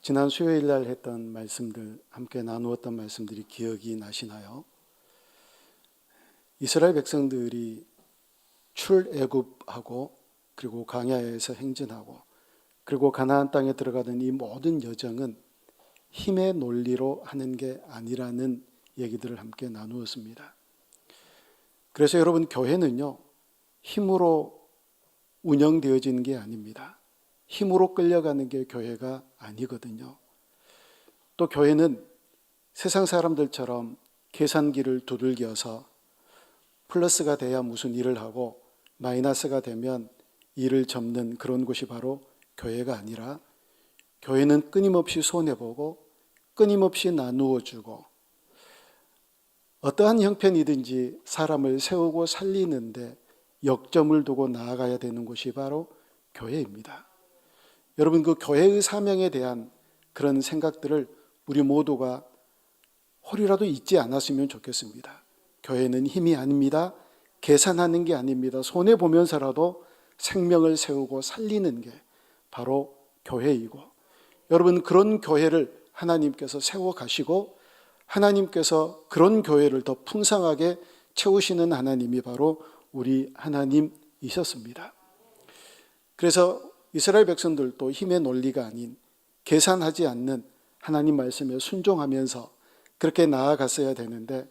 지난 수요일 날 했던 말씀들, 함께 나누었던 말씀들이 기억이 나시나요? 이스라엘 백성들이 출애굽하고 그리고 광야에서 행진하고 그리고 가나안 땅에 들어가던 이 모든 여정은 힘의 논리로 하는 게 아니라는 얘기들을 함께 나누었습니다. 그래서 여러분, 교회는요, 힘으로 운영되어지는 게 아닙니다. 힘으로 끌려가는 게 교회가 아니거든요. 또 교회는 세상 사람들처럼 계산기를 두들겨서 플러스가 돼야 무슨 일을 하고 마이너스가 되면 일을 접는 그런 곳이 바로 교회가 아니라, 교회는 끊임없이 손해보고 끊임없이 나누어 주고 어떠한 형편이든지 사람을 세우고 살리는데 역점을 두고 나아가야 되는 곳이 바로 교회입니다. 여러분, 그 교회의 사명에 대한 그런 생각들을 우리 모두가 혹이라도 잊지 않았으면 좋겠습니다. 교회는 힘이 아닙니다. 계산하는 게 아닙니다. 손해보면서라도 생명을 세우고 살리는 게 바로 교회이고, 여러분, 그런 교회를 하나님께서 세워가시고 하나님께서 그런 교회를 더 풍성하게 채우시는 하나님이 바로 우리 하나님이셨습니다. 그래서 이스라엘 백성들도 힘의 논리가 아닌 계산하지 않는 하나님 말씀에 순종하면서 그렇게 나아갔어야 되는데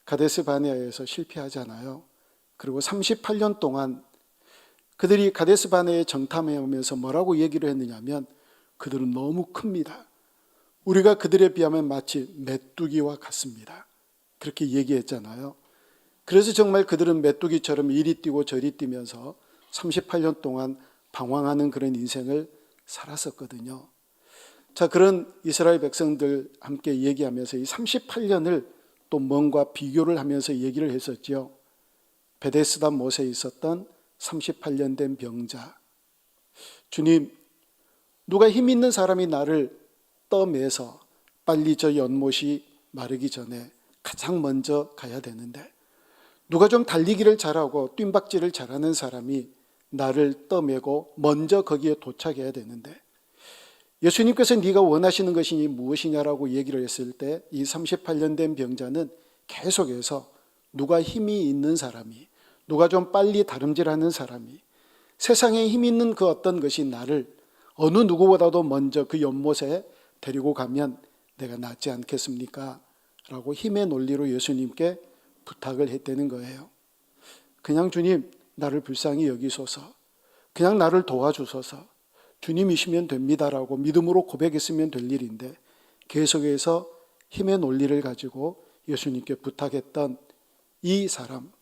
가데스 바네아에서 실패하잖아요. 그리고 38년 동안 그들이 가데스 바네아에 정탐해오면서 뭐라고 얘기를 했느냐면, 그들은 너무 큽니다. 우리가 그들에 비하면 마치 메뚜기와 같습니다. 그렇게 얘기했잖아요. 그래서 정말 그들은 메뚜기처럼 이리 뛰고 저리 뛰면서 38년 동안 방황하는 그런 인생을 살았었거든요. 자, 그런 이스라엘 백성들 함께 얘기하면서 이 38년을 또 뭔가 비교를 하면서 얘기를 했었죠. 베데스다 못에 있었던 38년 된 병자. 주님, 누가 힘 있는 사람이 나를 떠매서 빨리 저 연못이 마르기 전에 가장 먼저 가야 되는데, 누가 좀 달리기를 잘하고 뜀박질을 잘하는 사람이 나를 떠매고 먼저 거기에 도착해야 되는데, 예수님께서 네가 원하시는 것이 무엇이냐라고 얘기를 했을 때 이 38년 된 병자는 계속해서 누가 힘이 있는 사람이, 누가 좀 빨리 다름질하는 사람이, 세상에 힘 있는 그 어떤 것이 나를 어느 누구보다도 먼저 그 연못에 데리고 가면 내가 낫지 않겠습니까? 라고 힘의 논리로 예수님께 부탁을 했다는 거예요. 그냥 주님, 나를 불쌍히 여기소서, 그냥 나를 도와주소서, 주님이시면 됩니다라고 믿음으로 고백했으면 될 일인데, 계속해서 힘의 논리를 가지고 예수님께 부탁했던 이 사람,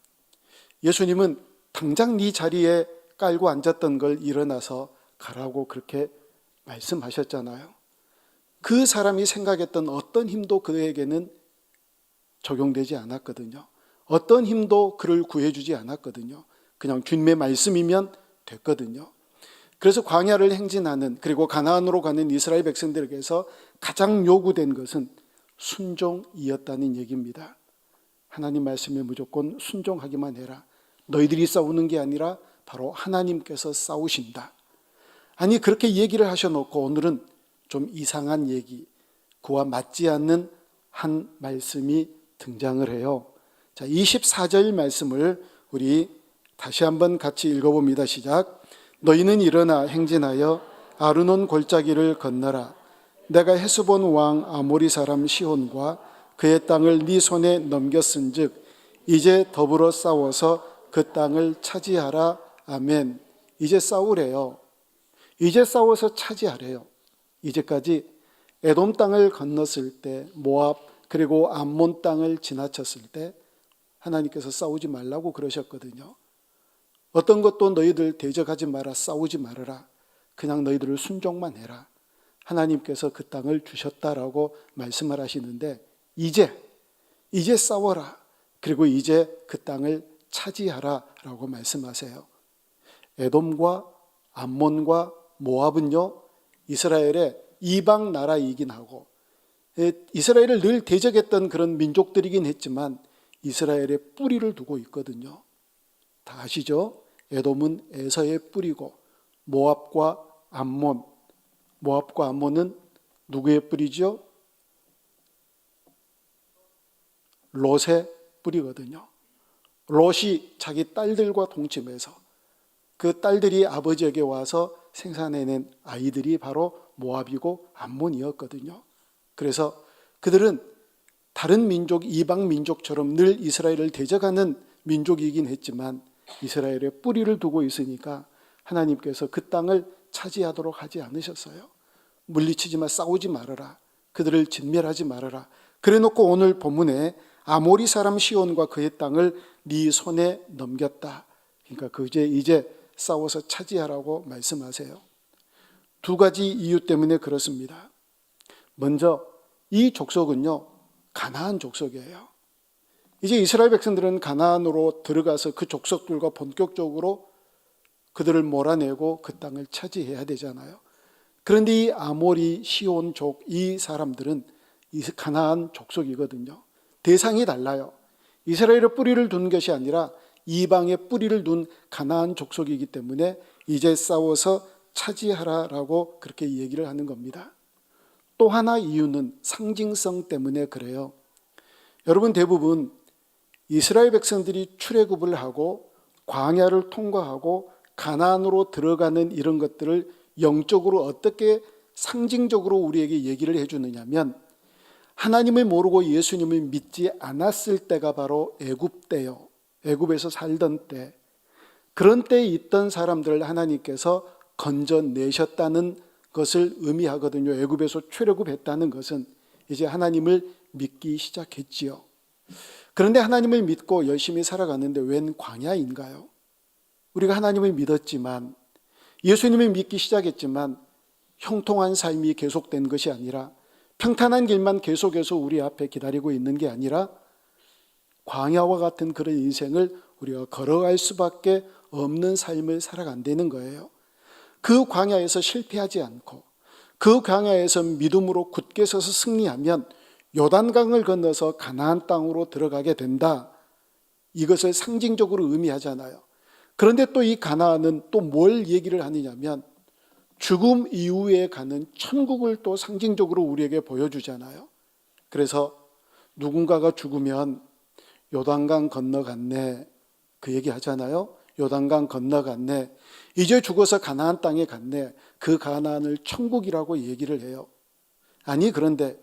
예수님은 당장 네 자리에 깔고 앉았던 걸 일어나서 가라고 그렇게 말씀하셨잖아요. 그 사람이 생각했던 어떤 힘도 그에게는 적용되지 않았거든요. 어떤 힘도 그를 구해주지 않았거든요. 그냥 주님의 말씀이면 됐거든요. 그래서 광야를 행진하는, 그리고 가나안으로 가는 이스라엘 백성들에게서 가장 요구된 것은 순종이었다는 얘기입니다. 하나님 말씀에 무조건 순종하기만 해라. 너희들이 싸우는 게 아니라 바로 하나님께서 싸우신다. 아니, 그렇게 얘기를 하셔놓고 오늘은 좀 이상한 얘기, 그와 맞지 않는 한 말씀이 등장을 해요. 자, 24절 말씀을 우리 다시 한번 같이 읽어봅니다. 시작. 너희는 일어나 행진하여 아르논 골짜기를 건너라. 내가 헤스본 왕 아모리 사람 시혼과 그의 땅을 네 손에 넘겼은즉 이제 더불어 싸워서 그 땅을 차지하라. 아멘. 이제 싸우래요. 이제 싸워서 차지하래요. 이제까지 에돔 땅을 건넜을 때, 모압 그리고 암몬 땅을 지나쳤을 때 하나님께서 싸우지 말라고 그러셨거든요. 어떤 것도 너희들 대적하지 마라, 싸우지 말아라. 그냥 너희들을 순종만 해라. 하나님께서 그 땅을 주셨다라고 말씀을 하시는데, 이제 싸워라. 그리고 이제 그 땅을 차지하라 라고 말씀하세요. 에돔과 암몬과 모압은요, 이스라엘의 이방 나라이긴 하고 이스라엘을 늘 대적했던 그런 민족들이긴 했지만 이스라엘의 뿌리를 두고 있거든요. 다 아시죠? 에돔은 에서의 뿌리고 모압과 암몬은 누구의 뿌리죠? 롯의 뿌리거든요. 롯이 자기 딸들과 동침해서 그 딸들이 아버지에게 와서 생산해낸 아이들이 바로 모압이고 암몬이었거든요. 그래서 그들은 다른 민족, 이방 민족처럼 늘 이스라엘을 대적하는 민족이긴 했지만 이스라엘에 뿌리를 두고 있으니까 하나님께서 그 땅을 차지하도록 하지 않으셨어요. 물리치지 마, 싸우지 말아라. 그들을 진멸하지 말아라. 그래놓고 오늘 본문에 아모리 사람 시온과 그의 땅을 네 손에 넘겼다. 그러니까 그제 이제 싸워서 차지하라고 말씀하세요. 두 가지 이유 때문에 그렇습니다. 먼저 이 족속은요, 가나안 족속이에요. 이제 이스라엘 백성들은 가나안으로 들어가서 그 족속들과 본격적으로 그들을 몰아내고 그 땅을 차지해야 되잖아요. 그런데 이 아모리, 시온족 이 사람들은 이 가나안 족속이거든요. 대상이 달라요. 이스라엘의 뿌리를 둔 것이 아니라 이방의 뿌리를 둔 가나안 족속이기 때문에 이제 싸워서 차지하라라고 그렇게 얘기를 하는 겁니다. 또 하나 이유는 상징성 때문에 그래요. 여러분, 대부분 이스라엘 백성들이 출애굽을 하고 광야를 통과하고 가나안으로 들어가는 이런 것들을 영적으로 어떻게 상징적으로 우리에게 얘기를 해주느냐면 하나님을 모르고 예수님을 믿지 않았을 때가 바로 애굽 때요. 애굽에서 살던 때. 그런 때에 있던 사람들을 하나님께서 건져내셨다는 것을 의미하거든요. 애굽에서 출애굽했다는 것은 이제 하나님을 믿기 시작했지요. 그런데 하나님을 믿고 열심히 살아갔는데 웬 광야인가요? 우리가 하나님을 믿었지만 예수님을 믿기 시작했지만 형통한 삶이 계속된 것이 아니라 평탄한 길만 계속해서 우리 앞에 기다리고 있는 게 아니라 광야와 같은 그런 인생을 우리가 걸어갈 수밖에 없는 삶을 살아간다는 거예요. 그 광야에서 실패하지 않고 그 광야에서 믿음으로 굳게 서서 승리하면 요단강을 건너서 가나안 땅으로 들어가게 된다. 이것을 상징적으로 의미하잖아요. 그런데 또 이 가나안은 또 뭘 얘기를 하느냐면 죽음 이후에 가는 천국을 또 상징적으로 우리에게 보여주잖아요. 그래서 누군가가 죽으면 요단강 건너갔네, 그 얘기 하잖아요. 요단강 건너갔네, 이제 죽어서 가나안 땅에 갔네, 그 가나안을 천국이라고 얘기를 해요. 아니, 그런데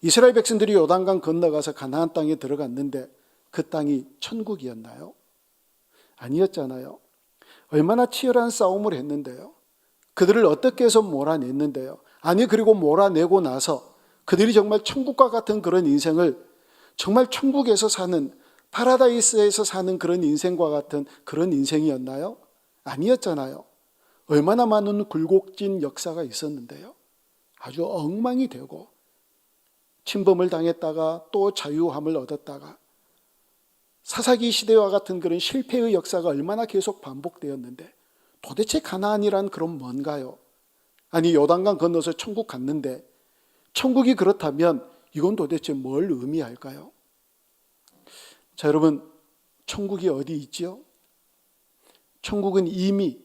이스라엘 백성들이 요단강 건너가서 가나안 땅에 들어갔는데 그 땅이 천국이었나요? 아니었잖아요. 얼마나 치열한 싸움을 했는데요. 그들을 어떻게 해서 몰아냈는데요. 아니, 그리고 몰아내고 나서 그들이 정말 천국과 같은 그런 인생을, 정말 천국에서 사는, 파라다이스에서 사는 그런 인생과 같은 그런 인생이었나요? 아니었잖아요. 얼마나 많은 굴곡진 역사가 있었는데요. 아주 엉망이 되고 침범을 당했다가 또 자유함을 얻었다가 사사기 시대와 같은 그런 실패의 역사가 얼마나 계속 반복되었는데 도대체 가나안이란 그럼 뭔가요? 아니, 요단강 건너서 천국 갔는데 천국이 그렇다면 이건 도대체 뭘 의미할까요? 자, 여러분, 천국이 어디 있지요? 천국은 이미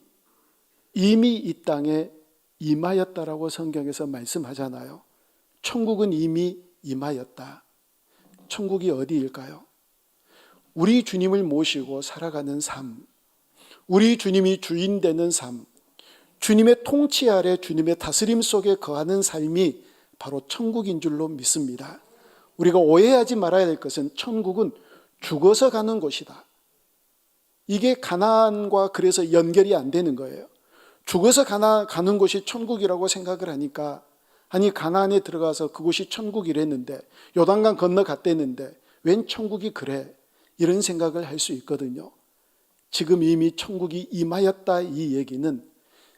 이 땅에 임하였다라고 성경에서 말씀하잖아요. 천국은 이미 임하였다. 천국이 어디일까요? 우리 주님을 모시고 살아가는 삶, 우리 주님이 주인 되는 삶, 주님의 통치 아래 주님의 다스림 속에 거하는 삶이 바로 천국인 줄로 믿습니다. 우리가 오해하지 말아야 될 것은 천국은 죽어서 가는 곳이다. 이게 가나안과 그래서 연결이 안 되는 거예요. 죽어서 가는 곳이 천국이라고 생각을 하니까, 아니, 가나안에 들어가서 그곳이 천국이랬는데 요단강 건너갔댔는데 웬 천국이 그래? 이런 생각을 할 수 있거든요. 지금 이미 천국이 임하였다, 이 얘기는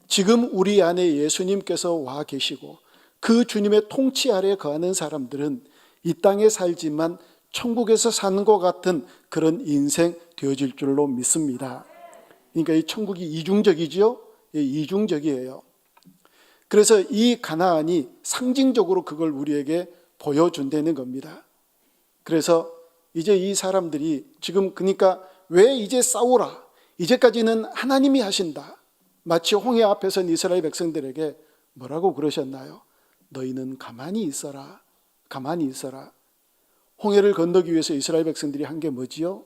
지금 우리 안에 예수님께서 와 계시고 그 주님의 통치 아래 거하는 사람들은 이 땅에 살지만 천국에서 사는 것 같은 그런 인생 되어질 줄로 믿습니다. 그러니까 이 천국이 이중적이죠? 이중적이에요. 그래서 이 가나안이 상징적으로 그걸 우리에게 보여준다는 겁니다. 그래서 이제 이 사람들이 지금, 그러니까 왜 이제 싸우라, 이제까지는 하나님이 하신다, 마치 홍해 앞에 선 이스라엘 백성들에게 뭐라고 그러셨나요? 너희는 가만히 있어라. 가만히 있어라. 홍해를 건너기 위해서 이스라엘 백성들이 한 게 뭐지요?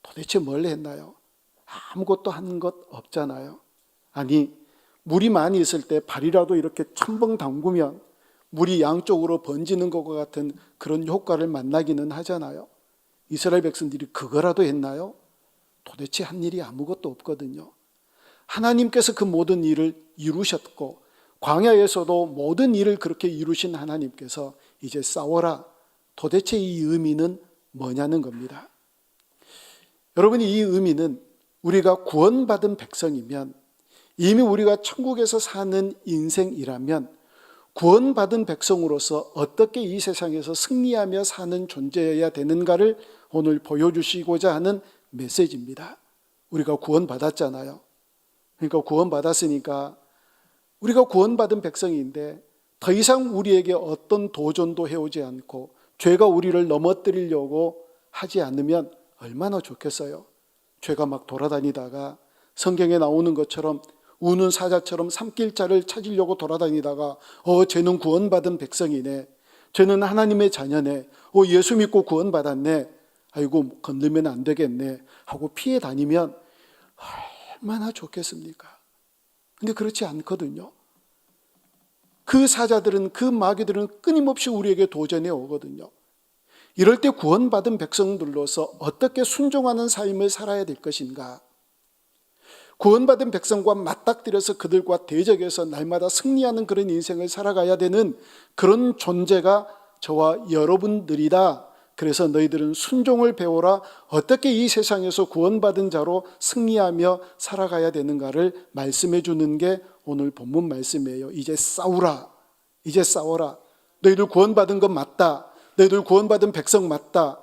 도대체 뭘 했나요? 아무것도 한 것 없잖아요. 아니, 물이 많이 있을 때 발이라도 이렇게 첨벙 담그면 물이 양쪽으로 번지는 것과 같은 그런 효과를 만나기는 하잖아요. 이스라엘 백성들이 그거라도 했나요? 도대체 한 일이 아무것도 없거든요. 하나님께서 그 모든 일을 이루셨고 광야에서도 모든 일을 그렇게 이루신 하나님께서 이제 싸워라. 도대체 이 의미는 뭐냐는 겁니다. 여러분, 이 의미는 우리가 구원받은 백성이면, 이미 우리가 천국에서 사는 인생이라면 구원받은 백성으로서 어떻게 이 세상에서 승리하며 사는 존재여야 되는가를 오늘 보여주시고자 하는 메시지입니다. 우리가 구원받았잖아요. 그러니까 구원받았으니까 우리가 구원받은 백성인데 더 이상 우리에게 어떤 도전도 해오지 않고 죄가 우리를 넘어뜨리려고 하지 않으면 얼마나 좋겠어요. 죄가 막 돌아다니다가 성경에 나오는 것처럼 우는 사자처럼 삼킬자를 찾으려고 돌아다니다가 쟤는 구원받은 백성이네. 쟤는 하나님의 자녀네. 예수 믿고 구원받았네. 아이고 건들면 안 되겠네 하고 피해 다니면 얼마나 좋겠습니까? 근데 그렇지 않거든요. 그 사자들은, 그 마귀들은 끊임없이 우리에게 도전해 오거든요. 이럴 때 구원받은 백성들로서 어떻게 순종하는 삶을 살아야 될 것인가? 구원받은 백성과 맞닥뜨려서 그들과 대적해서 날마다 승리하는 그런 인생을 살아가야 되는 그런 존재가 저와 여러분들이다. 그래서 너희들은 순종을 배워라. 어떻게 이 세상에서 구원받은 자로 승리하며 살아가야 되는가를 말씀해 주는 게 오늘 본문 말씀이에요. 이제 싸우라. 이제 싸워라. 너희들 구원받은 건 맞다. 너희들 구원받은 백성 맞다.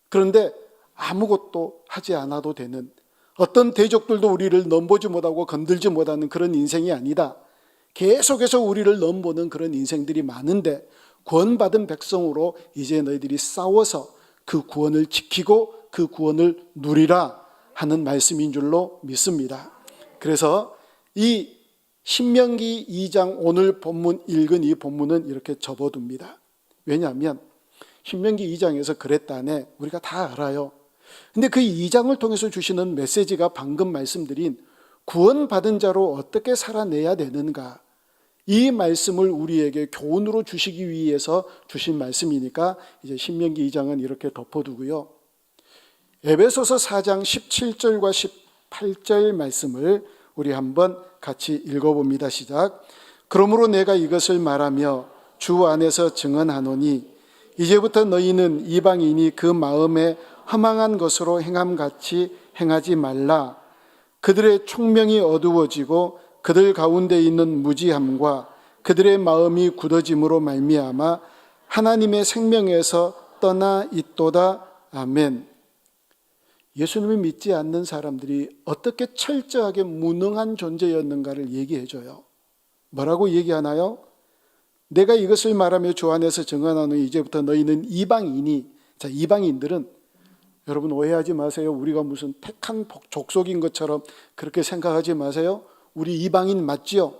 그런데 아무것도 하지 않아도 되는, 어떤 대적들도 우리를 넘보지 못하고 건들지 못하는 그런 인생이 아니다. 계속해서 우리를 넘보는 그런 인생들이 많은데 구원받은 백성으로 이제 너희들이 싸워서 그 구원을 지키고 그 구원을 누리라 하는 말씀인 줄로 믿습니다. 그래서 이 신명기 2장 오늘 본문 읽은 이 본문은 이렇게 접어둡니다. 왜냐하면 신명기 2장에서 그랬다네 우리가 다 알아요. 근데 그 2장을 통해서 주시는 메시지가 방금 말씀드린 구원받은 자로 어떻게 살아내야 되는가, 이 말씀을 우리에게 교훈으로 주시기 위해서 주신 말씀이니까 이제 신명기 2장은 이렇게 덮어두고요. 에베소서 4장 17절과 18절 말씀을 우리 한번 같이 읽어봅니다. 시작. 그러므로 내가 이것을 말하며 주 안에서 증언하노니 이제부터 너희는 이방인이 그 마음에 허망한 것으로 행함같이 행하지 말라. 그들의 총명이 어두워지고 그들 가운데 있는 무지함과 그들의 마음이 굳어짐으로 말미암아 하나님의 생명에서 떠나 있도다. 아멘. 예수님을 믿지 않는 사람들이 어떻게 철저하게 무능한 존재였는가를 얘기해줘요. 뭐라고 얘기하나요? 내가 이것을 말하며 주 안에서 증언하노니 이제부터 너희는 이방인이, 자, 이방인들은 여러분 오해하지 마세요. 우리가 무슨 택한 족속인 것처럼 그렇게 생각하지 마세요. 우리 이방인 맞지요?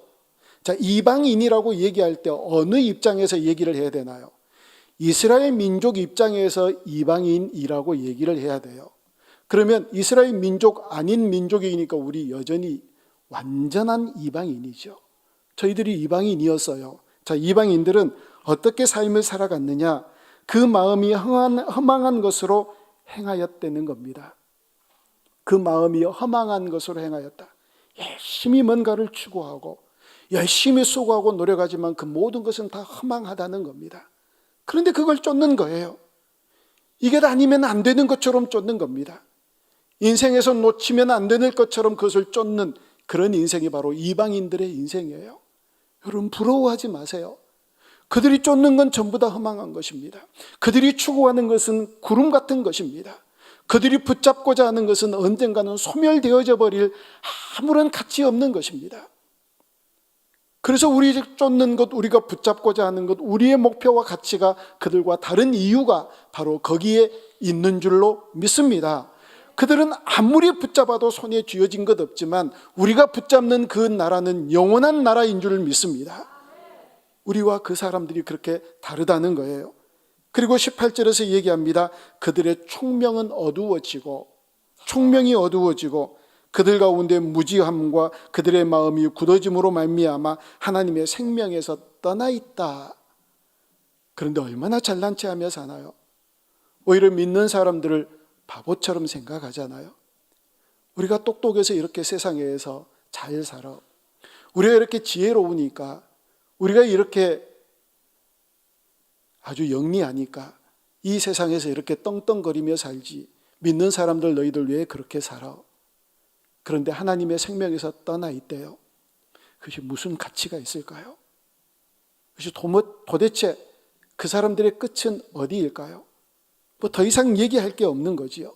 자, 이방인이라고 얘기할 때 어느 입장에서 얘기를 해야 되나요? 이스라엘 민족 입장에서 이방인이라고 얘기를 해야 돼요. 그러면 이스라엘 민족 아닌 민족이니까 우리 여전히 완전한 이방인이죠. 저희들이 이방인이었어요. 자, 이방인들은 어떻게 삶을 살아갔느냐? 그 마음이 허망한 것으로 행하였다는 겁니다. 그 마음이 허망한 것으로 행하였다. 열심히 뭔가를 추구하고 열심히 수고하고 노력하지만 그 모든 것은 다 허망하다는 겁니다. 그런데 그걸 쫓는 거예요. 이게 아니면 안 되는 것처럼 쫓는 겁니다. 인생에서 놓치면 안 되는 것처럼 그것을 쫓는 그런 인생이 바로 이방인들의 인생이에요. 여러분 부러워하지 마세요. 그들이 쫓는 건 전부 다 허망한 것입니다. 그들이 추구하는 것은 구름 같은 것입니다. 그들이 붙잡고자 하는 것은 언젠가는 소멸되어져 버릴 아무런 가치 없는 것입니다. 그래서 우리 쫓는 것, 우리가 붙잡고자 하는 것, 우리의 목표와 가치가 그들과 다른 이유가 바로 거기에 있는 줄로 믿습니다. 그들은 아무리 붙잡아도 손에 쥐어진 것 없지만 우리가 붙잡는 그 나라는 영원한 나라인 줄 믿습니다. 우리와 그 사람들이 그렇게 다르다는 거예요. 그리고 18절에서 얘기합니다. 그들의 총명은 어두워지고, 총명이 어두워지고 그들 가운데 무지함과 그들의 마음이 굳어짐으로 말미암아 하나님의 생명에서 떠나 있다. 그런데 얼마나 잘난 체하며 사나요? 오히려 믿는 사람들을 바보처럼 생각하잖아요. 우리가 똑똑해서 이렇게 세상에서 잘 살아. 우리가 이렇게 지혜로우니까, 우리가 이렇게 아주 영리하니까 이 세상에서 이렇게 떵떵거리며 살지. 믿는 사람들 너희들 왜 그렇게 살아? 그런데 하나님의 생명에서 떠나 있대요. 그것이 무슨 가치가 있을까요? 그것이 도대체 그 사람들의 끝은 어디일까요? 뭐 더 이상 얘기할 게 없는 거지요.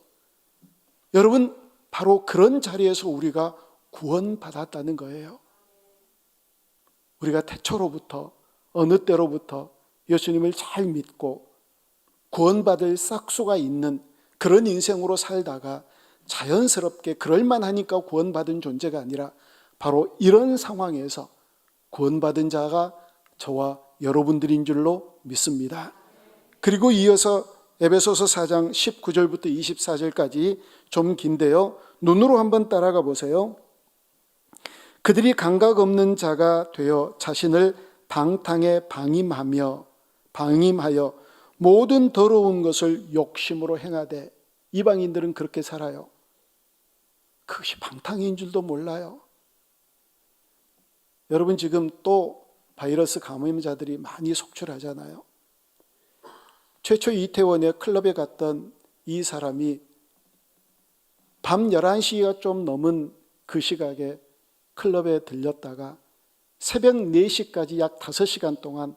여러분, 바로 그런 자리에서 우리가 구원받았다는 거예요. 우리가 태초로부터 어느 때로부터 예수님을 잘 믿고 구원받을 싹수가 있는 그런 인생으로 살다가 자연스럽게 그럴만하니까 구원받은 존재가 아니라 바로 이런 상황에서 구원받은 자가 저와 여러분들인 줄로 믿습니다. 그리고 이어서 에베소서 4장 19절부터 24절까지 좀 긴데요. 눈으로 한번 따라가 보세요. 그들이 감각 없는 자가 되어 자신을 방탕에 방임하여 모든 더러운 것을 욕심으로 행하되, 이방인들은 그렇게 살아요. 그것이 방탕인 줄도 몰라요. 여러분, 지금 또 바이러스 감염자들이 많이 속출하잖아요. 최초 이태원에 클럽에 갔던 이 사람이 밤 11시가 좀 넘은 그 시각에 클럽에 들렸다가 새벽 4시까지 약 5시간 동안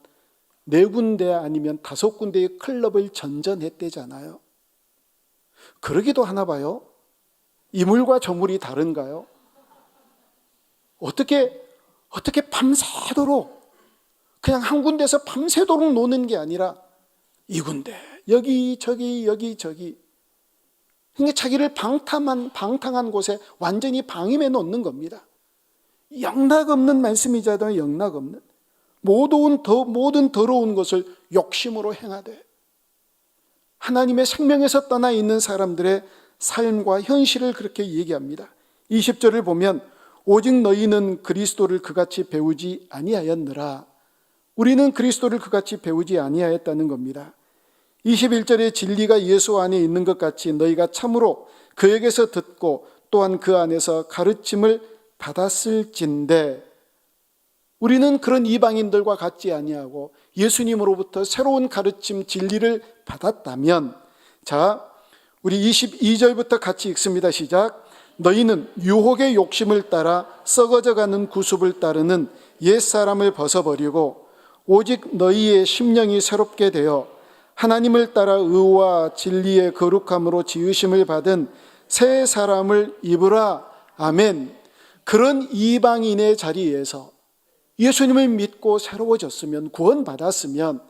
4군데 아니면 5군데의 클럽을 전전했대잖아요. 그러기도 하나 봐요. 이물과 저물이 다른가요? 어떻게 밤새도록, 그냥 한 군데서 밤새도록 노는 게 아니라 이 군데 여기 저기 그러니까 자기를 방탕한 곳에 완전히 방임해 놓는 겁니다. 영락없는 말씀이자도 영락없는 모든 더러운 것을 욕심으로 행하되, 하나님의 생명에서 떠나 있는 사람들의 삶과 현실을 그렇게 얘기합니다. 20절을 보면 오직 너희는 그리스도를 그같이 배우지 아니하였느라. 우리는 그리스도를 그같이 배우지 아니하였다는 겁니다. 21절에 진리가 예수 안에 있는 것 같이 너희가 참으로 그에게서 듣고 또한 그 안에서 가르침을 받았을진데, 우리는 그런 이방인들과 같지 아니하고 예수님으로부터 새로운 가르침, 진리를 받았다면, 자, 우리 22절부터 같이 읽습니다. 시작. 너희는 유혹의 욕심을 따라 썩어져가는 구습을 따르는 옛사람을 벗어버리고 오직 너희의 심령이 새롭게 되어 하나님을 따라 의와 진리의 거룩함으로 지으심을 받은 새 사람을 입으라. 아멘. 그런 이방인의 자리에서 예수님을 믿고 새로워졌으면, 구원받았으면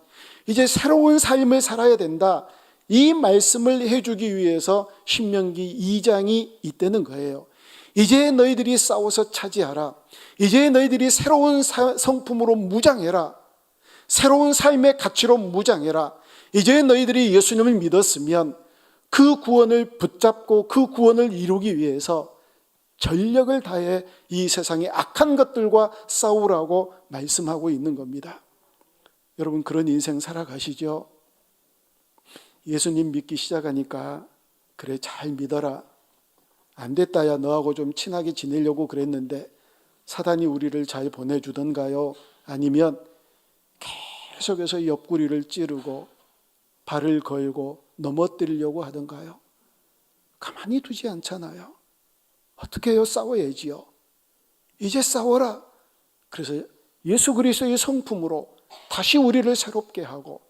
이제 새로운 삶을 살아야 된다, 이 말씀을 해주기 위해서 신명기 2장이 있다는 거예요. 이제 너희들이 싸워서 차지하라. 이제 너희들이 새로운 성품으로 무장해라. 새로운 삶의 가치로 무장해라. 이제 너희들이 예수님을 믿었으면 그 구원을 붙잡고 그 구원을 이루기 위해서 전력을 다해 이 세상의 악한 것들과 싸우라고 말씀하고 있는 겁니다. 여러분, 그런 인생 살아가시죠? 예수님 믿기 시작하니까 그래 잘 믿어라, 안 됐다 야 너하고 좀 친하게 지내려고 그랬는데 사단이 우리를 잘 보내주던가요? 아니면 계속해서 옆구리를 찌르고 발을 걸고 넘어뜨리려고 하던가요? 가만히 두지 않잖아요. 어떻게 해요? 싸워야지요. 이제 싸워라. 그래서 예수 그리스도의 성품으로 다시 우리를 새롭게 하고,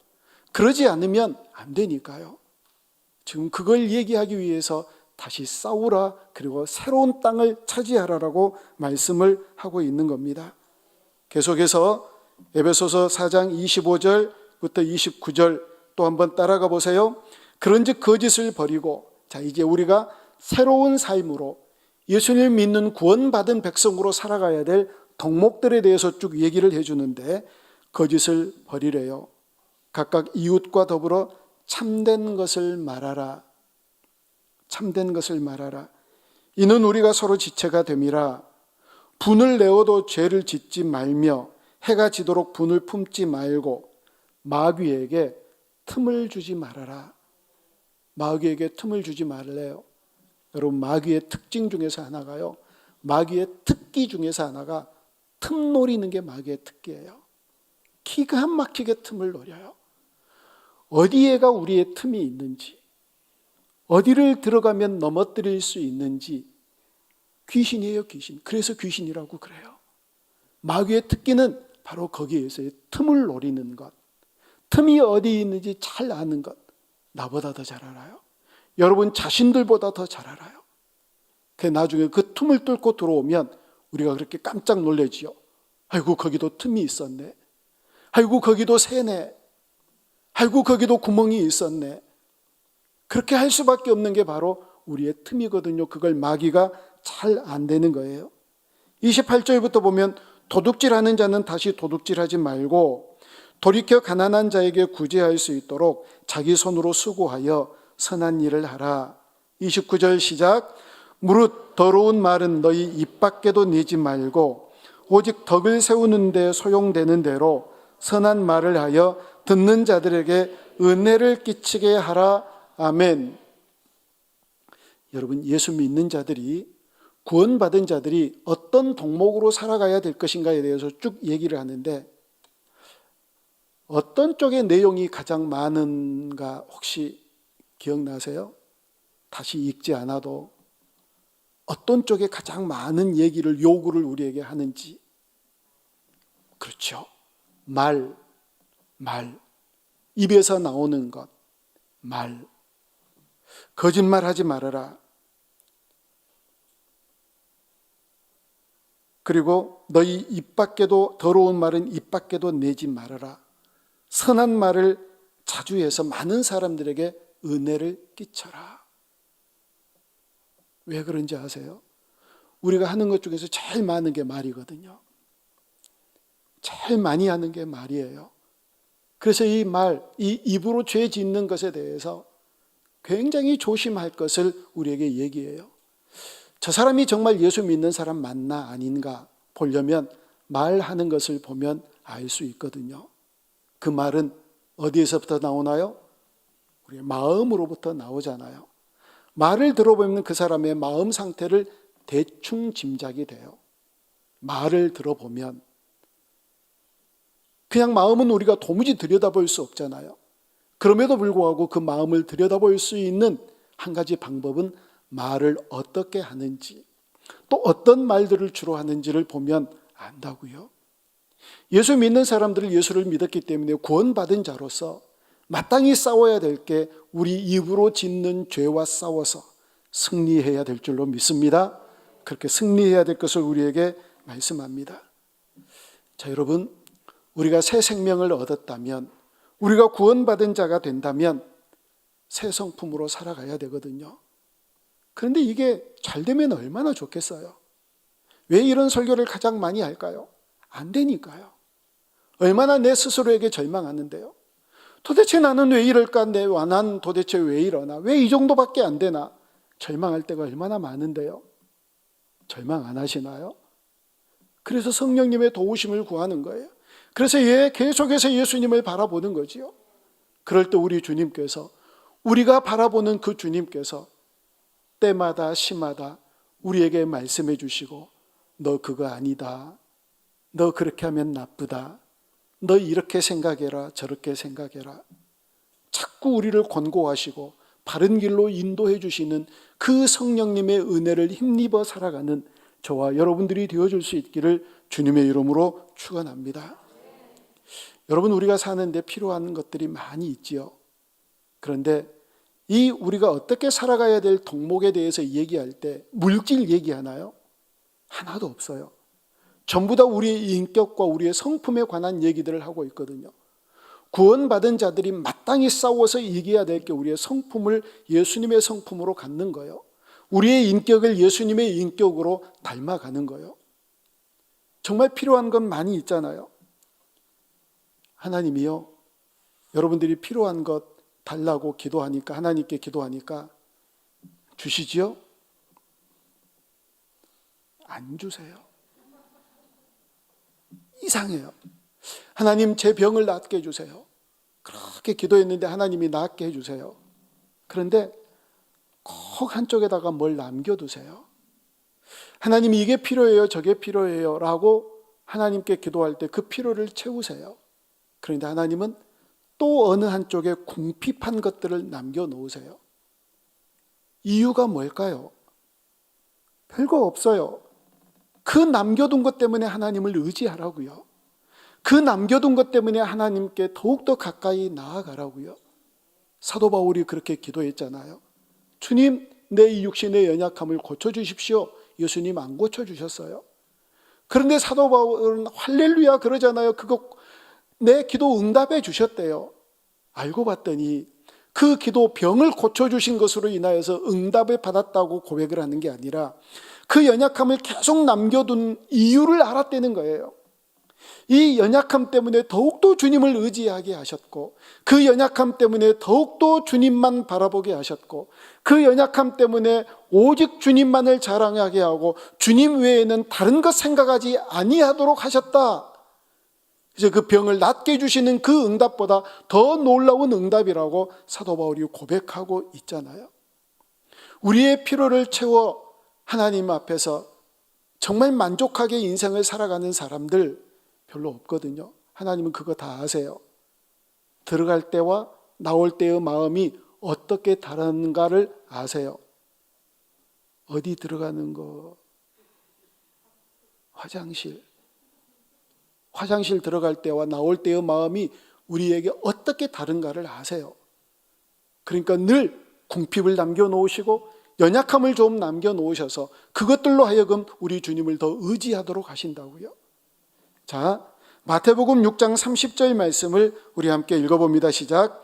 그러지 않으면 안 되니까요. 지금 그걸 얘기하기 위해서 다시 싸우라, 그리고 새로운 땅을 차지하라라고 말씀을 하고 있는 겁니다. 계속해서 에베소서 4장 25절부터 29절 또 한번 따라가 보세요. 그런즉 거짓을 버리고, 자, 이제 우리가 새로운 삶으로 예수님을 믿는 구원받은 백성으로 살아가야 될 덕목들에 대해서 쭉 얘기를 해주는데, 거짓을 버리래요. 각각 이웃과 더불어 참된 것을 말하라. 참된 것을 말하라. 이는 우리가 서로 지체가 됨이라. 분을 내어도 죄를 짓지 말며 해가 지도록 분을 품지 말고 마귀에게 틈을 주지 말아라. 마귀에게 틈을 주지 말래요. 여러분, 마귀의 특징 중에서 하나가요, 마귀의 특기 중에서 하나가 틈 노리는 게 마귀의 특기예요. 기가 막히게 틈을 노려요. 어디에가 우리의 틈이 있는지, 어디를 들어가면 넘어뜨릴 수 있는지. 귀신이에요, 귀신. 그래서 귀신이라고 그래요. 마귀의 특기는 바로 거기에서의 틈을 노리는 것. 틈이 어디 있는지 잘 아는 것. 나보다 더 잘 알아요. 여러분 자신들보다 더 잘 알아요. 그 나중에 그 틈을 뚫고 들어오면 우리가 그렇게 깜짝 놀라지요. 아이고, 거기도 틈이 있었네. 아이고, 거기도 새네. 아이고, 거기도 구멍이 있었네. 그렇게 할 수밖에 없는 게 바로 우리의 틈이거든요. 그걸 마귀가 잘 안 되는 거예요. 28절부터 보면 도둑질하는 자는 다시 도둑질하지 말고 돌이켜 가난한 자에게 구제할 수 있도록 자기 손으로 수고하여 선한 일을 하라. 29절 시작. 무릇 더러운 말은 너희 입 밖에도 내지 말고 오직 덕을 세우는 데 소용되는 대로 선한 말을 하여 듣는 자들에게 은혜를 끼치게 하라. 아멘. 여러분, 예수 믿는 자들이, 구원받은 자들이 어떤 덕목으로 살아가야 될 것인가에 대해서 쭉 얘기를 하는데, 어떤 쪽의 내용이 가장 많은가 혹시 기억나세요? 다시 읽지 않아도 어떤 쪽에 가장 많은 얘기를, 요구를 우리에게 하는지. 그렇죠. 말. 입에서 나오는 것. 말. 거짓말하지 말아라. 그리고 너희 입 밖에도, 더러운 말은 입 밖에도 내지 말아라. 선한 말을 자주 해서 많은 사람들에게 은혜를 끼쳐라. 왜 그런지 아세요? 우리가 하는 것 중에서 제일 많은 게 말이거든요. 제일 많이 하는 게 말이에요. 그래서 이 말, 이 입으로 죄 짓는 것에 대해서 굉장히 조심할 것을 우리에게 얘기해요. 저 사람이 정말 예수 믿는 사람 맞나 아닌가 보려면 말하는 것을 보면 알 수 있거든요. 그 말은 어디에서부터 나오나요? 우리의 마음으로부터 나오잖아요. 말을 들어보면 그 사람의 마음 상태를 대충 짐작이 돼요. 말을 들어보면. 그냥 마음은 우리가 도무지 들여다볼 수 없잖아요. 그럼에도 불구하고 그 마음을 들여다볼 수 있는 한 가지 방법은 말을 어떻게 하는지, 또 어떤 말들을 주로 하는지를 보면 안다고요. 예수 믿는 사람들은 예수를 믿었기 때문에 구원받은 자로서 마땅히 싸워야 될 게 우리 입으로 짓는 죄와 싸워서 승리해야 될 줄로 믿습니다. 그렇게 승리해야 될 것을 우리에게 말씀합니다. 자, 여러분, 우리가 새 생명을 얻었다면, 우리가 구원받은 자가 된다면 새 성품으로 살아가야 되거든요. 그런데 이게 잘 되면 얼마나 좋겠어요. 왜 이런 설교를 가장 많이 할까요? 안 되니까요. 얼마나 내 스스로에게 절망하는데요. 도대체 나는 왜 이럴까? 난 도대체 왜 이러나? 왜 이 정도밖에 안 되나? 절망할 때가 얼마나 많은데요. 절망 안 하시나요? 그래서 성령님의 도우심을 구하는 거예요. 그래서 계속해서 예수님을 바라보는 거지요. 그럴 때 우리 주님께서, 우리가 바라보는 그 주님께서 때마다 시마다 우리에게 말씀해 주시고, 너 그거 아니다. 너 그렇게 하면 나쁘다. 너 이렇게 생각해라. 저렇게 생각해라. 자꾸 우리를 권고하시고 바른 길로 인도해 주시는 그 성령님의 은혜를 힘입어 살아가는 저와 여러분들이 되어줄 수 있기를 주님의 이름으로 축원합니다. 여러분, 우리가 사는데 필요한 것들이 많이 있지요. 그런데 이 우리가 어떻게 살아가야 될 덕목에 대해서 얘기할 때 물질 얘기하나요? 하나도 없어요. 전부 다 우리의 인격과 우리의 성품에 관한 얘기들을 하고 있거든요. 구원받은 자들이 마땅히 싸워서 이겨야 될 게 우리의 성품을 예수님의 성품으로 갖는 거예요. 우리의 인격을 예수님의 인격으로 닮아가는 거예요. 정말 필요한 건 많이 있잖아요. 하나님이요, 여러분들이 필요한 것 달라고 기도하니까, 하나님께 기도하니까 주시지요? 안 주세요. 이상해요. 하나님, 제 병을 낫게 해주세요. 그렇게 기도했는데 하나님이 낫게 해주세요. 그런데 꼭 한쪽에다가 뭘 남겨두세요. 하나님이 이게 필요해요, 저게 필요해요 라고 하나님께 기도할 때 그 필요를 채우세요. 그런데 하나님은 또 어느 한쪽에 궁핍한 것들을 남겨놓으세요. 이유가 뭘까요? 별거 없어요. 그 남겨둔 것 때문에 하나님을 의지하라고요. 그 남겨둔 것 때문에 하나님께 더욱더 가까이 나아가라고요. 사도 바울이 그렇게 기도했잖아요. 주님, 내 이 육신의 연약함을 고쳐주십시오. 예수님 안 고쳐주셨어요. 그런데 사도 바울은 할렐루야 그러잖아요. 그거 내 기도 응답해 주셨대요. 알고 봤더니 그 기도 병을 고쳐주신 것으로 인하여서 응답을 받았다고 고백을 하는 게 아니라 그 연약함을 계속 남겨둔 이유를 알았다는 거예요. 이 연약함 때문에 더욱더 주님을 의지하게 하셨고, 그 연약함 때문에 더욱더 주님만 바라보게 하셨고, 그 연약함 때문에 오직 주님만을 자랑하게 하고 주님 외에는 다른 것 생각하지 아니하도록 하셨다. 이제 그 병을 낫게 해주시는 그 응답보다 더 놀라운 응답이라고 사도 바울이 고백하고 있잖아요. 우리의 필요를 채워 하나님 앞에서 정말 만족하게 인생을 살아가는 사람들 별로 없거든요. 하나님은 그거 다 아세요. 들어갈 때와 나올 때의 마음이 어떻게 다른가를 아세요. 어디 들어가는 거? 화장실 들어갈 때와 나올 때의 마음이 우리에게 어떻게 다른가를 아세요. 그러니까 늘 궁핍을 남겨놓으시고 연약함을 좀 남겨놓으셔서 그것들로 하여금 우리 주님을 더 의지하도록 하신다고요. 자, 마태복음 6장 30절 말씀을 우리 함께 읽어봅니다. 시작.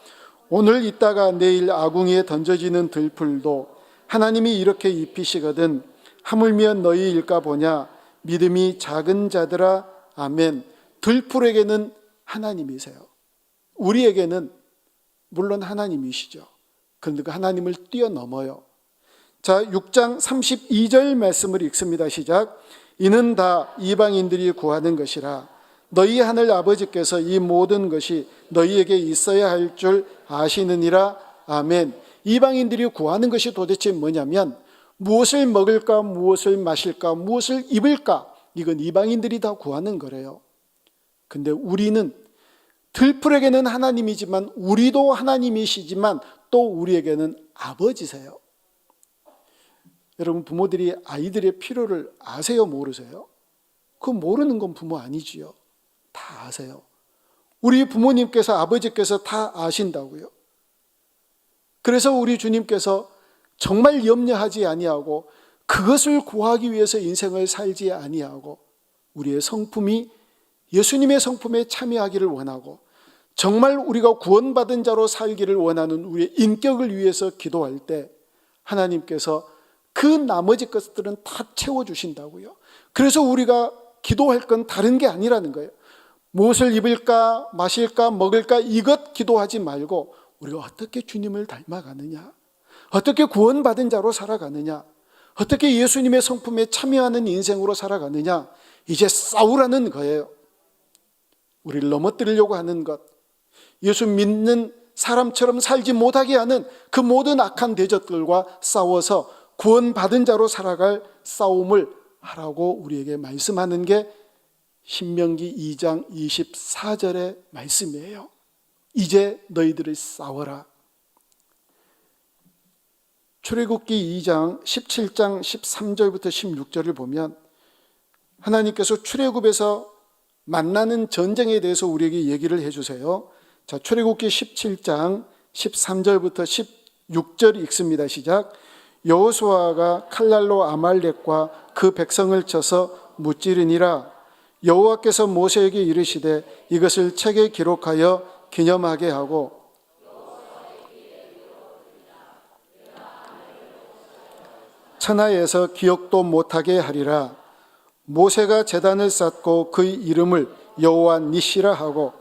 오늘 있다가 내일 아궁이에 던져지는 들풀도 하나님이 이렇게 입히시거든 하물며 너희 일까 보냐. 믿음이 작은 자들아. 아멘. 들풀에게는 하나님이세요. 우리에게는 물론 하나님이시죠. 그런데 그 하나님을 뛰어넘어요. 자, 6장 32절 말씀을 읽습니다. 시작. 이는 다 이방인들이 구하는 것이라. 너희 하늘 아버지께서 이 모든 것이 너희에게 있어야 할 줄 아시느니라. 아멘. 이방인들이 구하는 것이 도대체 뭐냐면 무엇을 먹을까, 무엇을 마실까, 무엇을 입을까, 이건 이방인들이 다 구하는 거래요. 근데 우리는 들풀에게는 하나님이지만 우리도 하나님이시지만 또 우리에게는 아버지세요. 여러분, 부모들이 아이들의 필요를 아세요, 모르세요? 그거 모르는 건 부모 아니지요. 다 아세요. 우리 부모님께서, 아버지께서 다 아신다고요. 그래서 우리 주님께서 정말 염려하지 아니하고 그것을 구하기 위해서 인생을 살지 아니하고 우리의 성품이 예수님의 성품에 참여하기를 원하고 정말 우리가 구원받은 자로 살기를 원하는 우리의 인격을 위해서 기도할 때 하나님께서 그 나머지 것들은 다 채워주신다고요. 그래서 우리가 기도할 건 다른 게 아니라는 거예요. 무엇을 입을까, 마실까, 먹을까 이것 기도하지 말고 우리가 어떻게 주님을 닮아가느냐, 어떻게 구원받은 자로 살아가느냐, 어떻게 예수님의 성품에 참여하는 인생으로 살아가느냐, 이제 싸우라는 거예요. 우리를 넘어뜨리려고 하는 것, 예수 믿는 사람처럼 살지 못하게 하는 그 모든 악한 대적들과 싸워서 구원받은 자로 살아갈 싸움을 하라고 우리에게 말씀하는 게 신명기 2장 24절의 말씀이에요. 이제 너희들이 싸워라. 출애굽기 2장 17장 13절부터 16절을 보면 하나님께서 출애굽에서 만나는 전쟁에 대해서 우리에게 얘기를 해주세요. 자, 출애굽기 17장 13절부터 16절 읽습니다. 시작. 여호수아가 칼날로 아말렉과 그 백성을 쳐서 무찌르니라. 여호와께서 모세에게 이르시되 이것을 책에 기록하여 기념하게 하고 천하에서 기억도 못하게 하리라. 모세가 제단을 쌓고 그 이름을 여호와 니시라 하고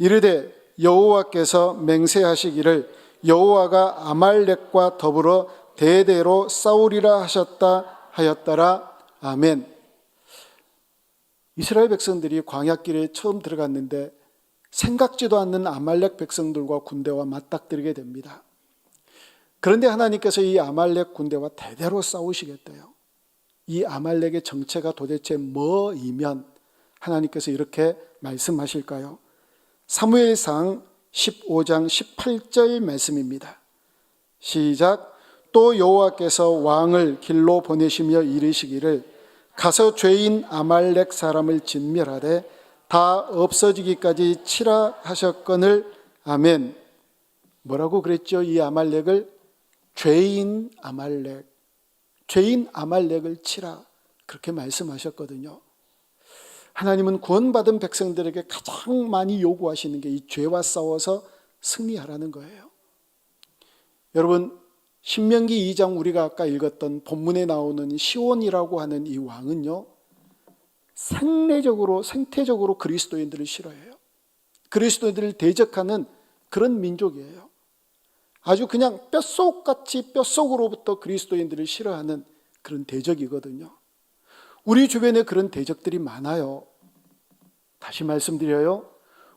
이르되 여호와께서 맹세하시기를 여호와가 아말렉과 더불어 대대로 싸우리라 하셨다 하였더라. 아멘. 이스라엘 백성들이 광야길에 처음 들어갔는데 생각지도 않는 아말렉 백성들과 군대와 맞닥뜨리게 됩니다. 그런데 하나님께서 이 아말렉 군대와 대대로 싸우시겠대요. 이 아말렉의 정체가 도대체 뭐이면 하나님께서 이렇게 말씀하실까요? 사무엘상 15장 18절 말씀입니다. 시작. 또 여호와께서 왕을 길로 보내시며 이르시기를 가서 죄인 아말렉 사람을 진멸하되 다 없어지기까지 치라 하셨거늘. 아멘. 뭐라고 그랬죠? 이 아말렉을 죄인 아말렉, 죄인 아말렉을 치라, 그렇게 말씀하셨거든요. 하나님은 구원받은 백성들에게 가장 많이 요구하시는 게 이 죄와 싸워서 승리하라는 거예요. 여러분, 신명기 2장 우리가 아까 읽었던 본문에 나오는 시온이라고 하는 이 왕은요, 생태적으로 그리스도인들을 싫어해요. 그리스도인들을 대적하는 그런 민족이에요. 아주 그냥 뼛속같이 뼛속으로부터 그리스도인들을 싫어하는 그런 대적이거든요. 우리 주변에 그런 대적들이 많아요. 다시 말씀드려요.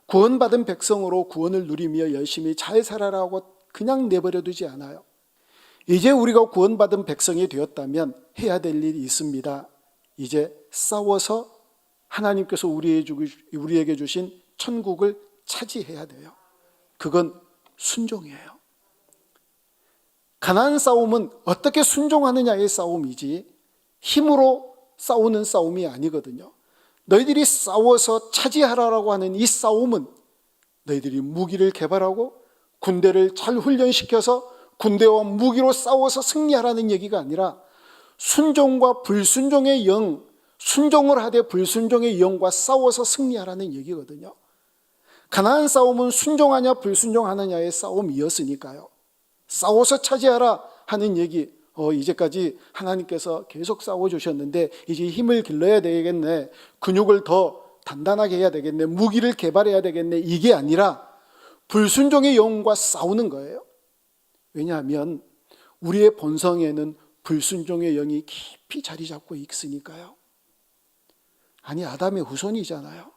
구원받은 백성으로 구원을 누리며 열심히 잘 살아라고 그냥 내버려 두지 않아요. 이제 우리가 구원받은 백성이 되었다면 해야 될 일이 있습니다. 이제 싸워서 하나님께서 우리에게 주신 천국을 차지해야 돼요. 그건 순종이에요. 가나안 싸움은 어떻게 순종하느냐의 싸움이지 힘으로 싸우는 싸움이 아니거든요. 너희들이 싸워서 차지하라고 하는 이 싸움은 너희들이 무기를 개발하고 군대를 잘 훈련시켜서 군대와 무기로 싸워서 승리하라는 얘기가 아니라 순종과 불순종의 영, 순종을 하되 불순종의 영과 싸워서 승리하라는 얘기거든요. 가나안 싸움은 순종하냐 불순종하느냐의 싸움이었으니까요. 싸워서 차지하라 하는 얘기, 이제까지 하나님께서 계속 싸워주셨는데 이제 힘을 길러야 되겠네, 근육을 더 단단하게 해야 되겠네, 무기를 개발해야 되겠네, 이게 아니라 불순종의 영과 싸우는 거예요. 왜냐하면 우리의 본성에는 불순종의 영이 깊이 자리 잡고 있으니까요. 아니, 아담의 후손이잖아요.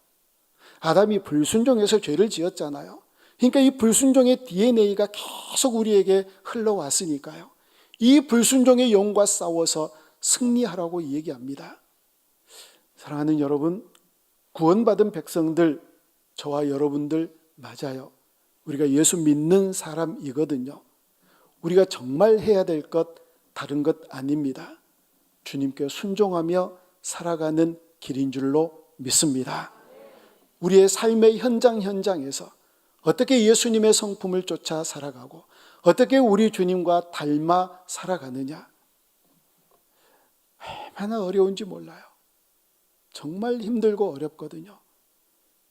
아담이 불순종해서 죄를 지었잖아요. 그러니까 이 불순종의 DNA가 계속 우리에게 흘러왔으니까요. 이 불순종의 영과 싸워서 승리하라고 얘기합니다. 사랑하는 여러분, 구원받은 백성들, 저와 여러분들 맞아요. 우리가 예수 믿는 사람이거든요. 우리가 정말 해야 될 것 다른 것 아닙니다. 주님께 순종하며 살아가는 길인 줄로 믿습니다. 우리의 삶의 현장에서 어떻게 예수님의 성품을 쫓아 살아가고 어떻게 우리 주님과 닮아 살아가느냐, 얼마나 어려운지 몰라요. 정말 힘들고 어렵거든요.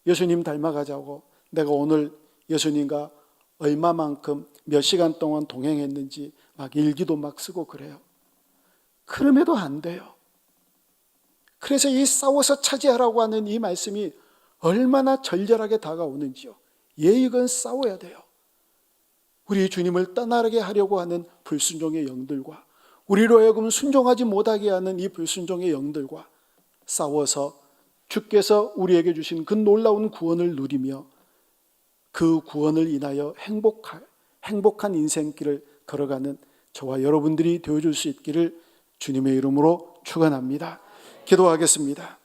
예수님 닮아가자고 내가 오늘 예수님과 얼마만큼 몇 시간 동안 동행했는지 막 일기도 막 쓰고 그래요. 그럼에도 안 돼요. 그래서 이 싸워서 차지하라고 하는 이 말씀이 얼마나 절절하게 다가오는지요. 이건 싸워야 돼요. 우리 주님을 떠나게 하려고 하는 불순종의 영들과 우리로 하여금 순종하지 못하게 하는 이 불순종의 영들과 싸워서 주께서 우리에게 주신 그 놀라운 구원을 누리며 그 구원을 인하여 행복한 인생길을 걸어가는 저와 여러분들이 되어줄 수 있기를 주님의 이름으로 축원합니다. 기도하겠습니다.